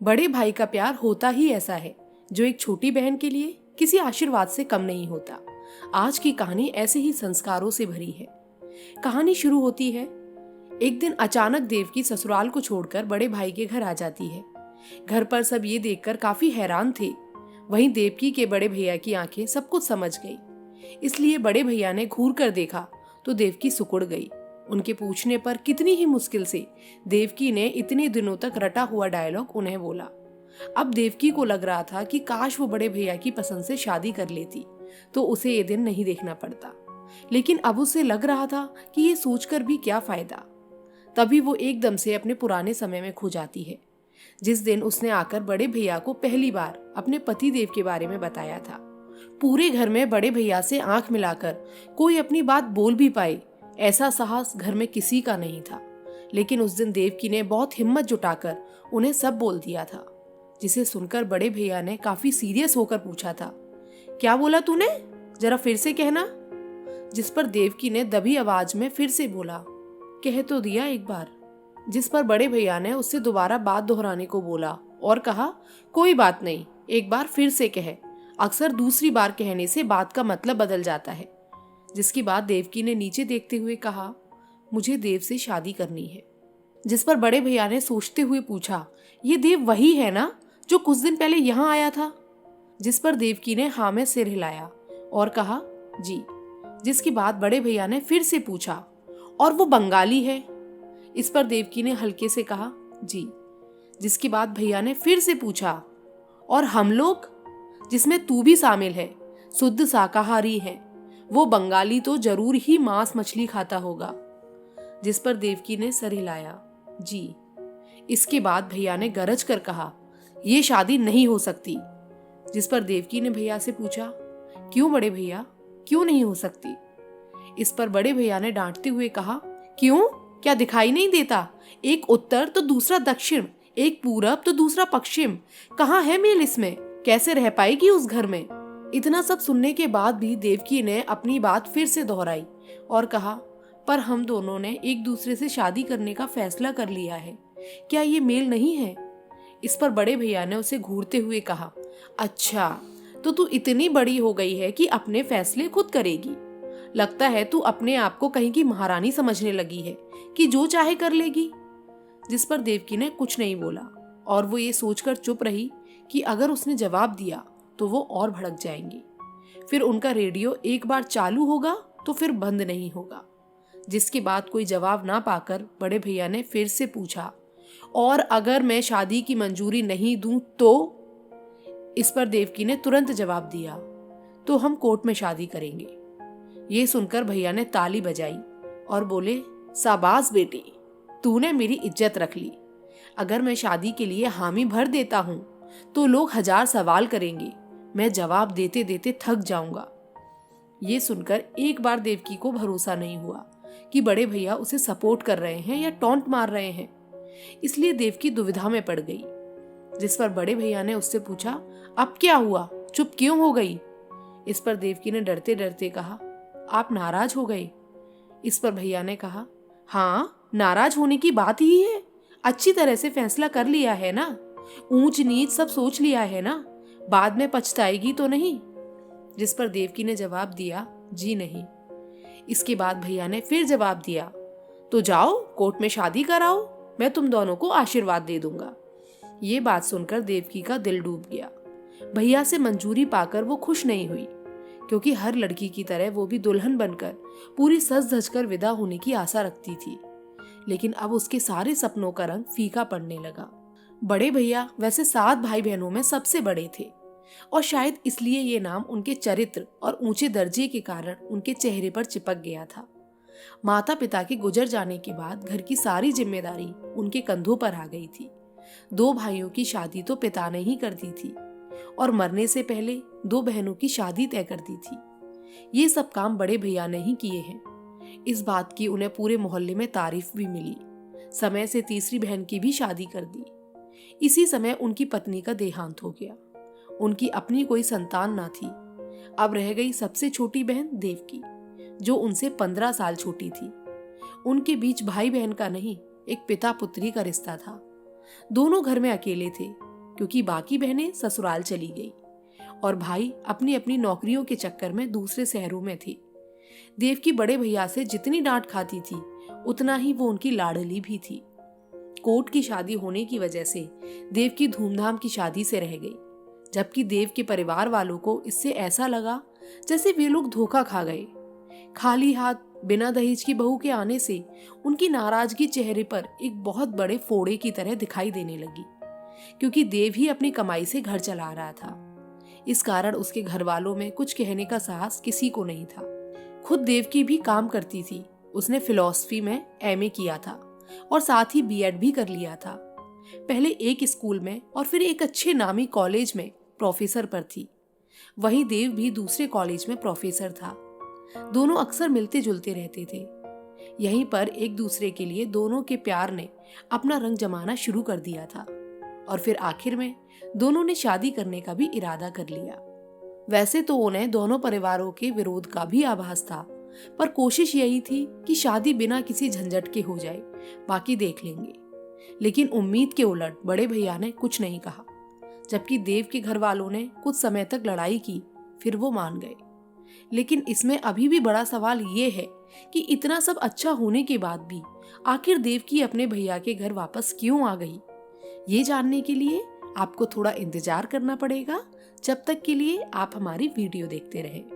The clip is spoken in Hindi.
बड़े भाई का प्यार होता ही ऐसा है जो एक छोटी बहन के लिए किसी आशीर्वाद से कम नहीं होता। आज की कहानी ऐसे ही संस्कारों से भरी है। कहानी शुरू होती है। एक दिन अचानक देवकी ससुराल को छोड़कर बड़े भाई के घर आ जाती है। घर पर सब ये देखकर काफी हैरान थे। वहीं देवकी के बड़े भैया की आंखें सब कुछ समझ गई, इसलिए बड़े भैया ने घूर कर देखा तो देवकी सिकुड़ गई। उनके पूछने पर कितनी ही मुश्किल से देवकी ने इतने दिनों तक रटा हुआ डायलॉग उन्हें बोला। अब देवकी को लग रहा था कि काश वो बड़े भैया की पसंद से शादी कर लेती तो उसे ये दिन नहीं देखना पड़ता, लेकिन अब उसे लग रहा था कि ये सोचकर भी क्या फायदा। तभी वो एकदम से अपने पुराने समय में खो जाती है, जिस दिन उसने आकर बड़े भैया को पहली बार अपने पति देव के बारे में बताया था। पूरे घर में बड़े भैया से आंख मिलाकर कोई अपनी बात बोल भी पाए, ऐसा साहस घर में किसी का नहीं था। लेकिन उस दिन देवकी ने बहुत हिम्मत जुटाकर उन्हें सब बोल दिया था, जिसे सुनकर बड़े भैया ने काफी सीरियस होकर पूछा था, क्या बोला तूने, जरा फिर से कहना। जिस पर देवकी ने दबी आवाज में फिर से बोला, कह तो दिया एक बार। जिस पर बड़े भैया ने उससे दोबारा बात दोहराने को बोला और कहा, कोई बात नहीं, एक बार फिर से कह, अक्सर दूसरी बार कहने से बात का मतलब बदल जाता है। जिसकी बात देवकी ने नीचे देखते हुए कहा, मुझे देव से शादी करनी है। जिस पर बड़े भैया ने सोचते हुए पूछा, ये देव वही है ना जो कुछ दिन पहले यहाँ आया था। जिस पर देवकी ने हाँ में सिर हिलाया और कहा, जी। जिसकी बात बड़े भैया ने फिर से पूछा, और वो बंगाली है। इस पर देवकी ने हल्के से कहा, जी। जिसकी बात भैया ने फिर से पूछा, और हम लोग, जिसमें तू भी शामिल है, शुद्ध शाकाहारी हैं, वो बंगाली तो जरूर ही मांस मछली खाता होगा। जिस पर देवकी ने सर हिलाया, जी। इसके बाद भैया ने गरज कर कहा, ये शादी नहीं हो सकती। जिस पर देवकी ने भैया से पूछा, क्यों बड़े भैया, क्यों नहीं हो सकती। इस पर बड़े भैया ने डांटते हुए कहा, क्यों, क्या दिखाई नहीं देता, एक उत्तर तो दूसरा दक्षिण, एक पूरब तो दूसरा पश्चिम, कहाँ है मेल इसमें, कैसे रह पाएगी उस घर में। इतना सब सुनने के बाद भी देवकी ने अपनी बात फिर से दोहराई और कहा, पर हम दोनों ने एक दूसरे से शादी करने का फैसला कर लिया है, क्या ये मेल नहीं है। इस पर बड़े भैया ने उसे घूरते हुए कहा, अच्छा, तो तू इतनी बड़ी हो गई है कि अपने फैसले खुद करेगी। लगता है तू अपने आप को कहीं की महारानी समझने लगी है कि जो चाहे कर लेगी। जिस पर देवकी ने कुछ नहीं बोला और वो ये सोचकर चुप रही कि अगर उसने जवाब दिया तो वो और भड़क जाएंगी। फिर उनका रेडियो एक बार चालू होगा तो फिर बंद नहीं होगा। जिसके बाद कोई जवाब ना पाकर बड़े भैया ने फिर से पूछा, और अगर मैं शादी की मंजूरी नहीं दूं तो। इस पर देवकी ने तुरंत जवाब दिया, तो हम कोर्ट में शादी करेंगे। ये सुनकर भैया ने ताली बजाई और बोले, शाबाश बेटी, तूने मेरी इज्जत रख ली। अगर मैं शादी के लिए हामी भर देता हूं तो लोग 1000 सवाल करेंगे, मैं जवाब देते देते थक जाऊंगा। ये सुनकर एक बार देवकी को भरोसा नहीं हुआ कि बड़े भैया उसे सपोर्ट कर रहे हैं या टॉन्ट मार रहे हैं, इसलिए देवकी दुविधा में पड़ गई। जिस पर बड़े भैया ने उससे पूछा, अब क्या हुआ, चुप क्यों हो गई। इस पर देवकी ने डरते डरते कहा, आप नाराज हो गए। इस पर भैया ने कहा, हाँ, नाराज होने की बात ही है, अच्छी तरह से फैसला कर लिया है ना, ऊंच नीच सब सोच लिया है ना, बाद में पछताएगी तो नहीं। जिस पर देवकी ने जवाब दिया, जी नहीं। इसके बाद भैया ने फिर जवाब दिया, तो जाओ कोर्ट में शादी कराओ, मैं तुम दोनों को आशीर्वाद दे दूंगा। ये बात सुनकर देवकी का दिल डूब गया। भैया से मंजूरी पाकर वो खुश नहीं हुई, क्योंकि हर लड़की की तरह वो भी दुल्हन बनकर पूरी सज धज कर विदा होने की आशा रखती थी। लेकिन अब उसके सारे सपनों का रंग फीका पड़ने लगा। बड़े भैया वैसे 7 भाई बहनों में सबसे बड़े थे, और शायद इसलिए ये नाम उनके चरित्र और ऊंचे दर्जे के कारण उनके चेहरे पर चिपक गया था। माता पिता के गुजर जाने के बाद घर की सारी जिम्मेदारी उनके कंधों पर आ गई थी। 2 भाइयों की शादी तो पिता ने ही कर दी थी, और मरने से पहले 2 बहनों की शादी तय कर दी थी। ये सब काम बड़े भैया ने ही किए हैं। इस बात की उन्हें पूरे मोहल्ले में तारीफ भी मिली। समय से तीसरी बहन की भी शादी कर दी। इसी समय उनकी पत्नी का देहांत हो गया। उनकी अपनी कोई संतान ना थी। अब रह गई सबसे छोटी बहन देवकी, जो उनसे 15 साल छोटी थी। उनके बीच भाई बहन का नहीं, एक पिता पुत्री का रिश्ता था। दोनों घर में अकेले थे। क्योंकि बाकी बहनें ससुराल चली गई और भाई अपनी अपनी नौकरियों के चक्कर में दूसरे शहरों में थे। देव की बड़े भैया से जितनी डांट खाती थी उतना ही वो उनकी लाडली भी थी। कोर्ट की शादी होने की वजह से देव की धूमधाम की शादी से रह गई, जबकि देव के परिवार वालों को इससे ऐसा लगा जैसे वे लोग धोखा खा गए। खाली हाथ बिना दहेज की बहू के आने से उनकी नाराजगी चेहरे पर एक बहुत बड़े फोड़े की तरह दिखाई देने लगी, क्योंकि देव ही अपनी कमाई से घर चला रहा था। इस कारण उसके घर वालों में कुछ कहने का साहस किसी को नहीं था। खुद देव की भी काम करती थी। उसने फिलॉसफी में एमए किया था और साथ ही बीएड भी कर लिया था। पहले एक स्कूल में और फिर एक अच्छे नामी कॉलेज में प्रोफेसर पर थी। वहीं देव भी दूसरे कॉलेज में प्रोफेसर था। दोनों अक्सर मिलते जुलते रहते थे। यहीं पर एक दूसरे के लिए दोनों के प्यार ने अपना रंग जमाना शुरू कर दिया था और फिर आखिर में दोनों ने शादी करने का भी इरादा कर लिया। वैसे तो उन्हें दोनों परिवारों के विरोध का भी आभास था, पर कोशिश यही थी कि शादी बिना किसी झंझट के हो जाए, बाकी देख लेंगे। लेकिन उम्मीद के उलट बड़े भैया ने कुछ नहीं कहा। जबकि देव के घर वालों ने कुछ समय तक लड़ाई की, फिर वो मान गए। लेकिन इसमें अभी भी बड़ा सवाल ये है कि इतना सब अच्छा होने के बाद भी आखिर देवकी अपने भैया के घर वापस क्यों आ गई। ये जानने के लिए आपको थोड़ा इंतजार करना पड़ेगा। जब तक के लिए आप हमारी वीडियो देखते रहें।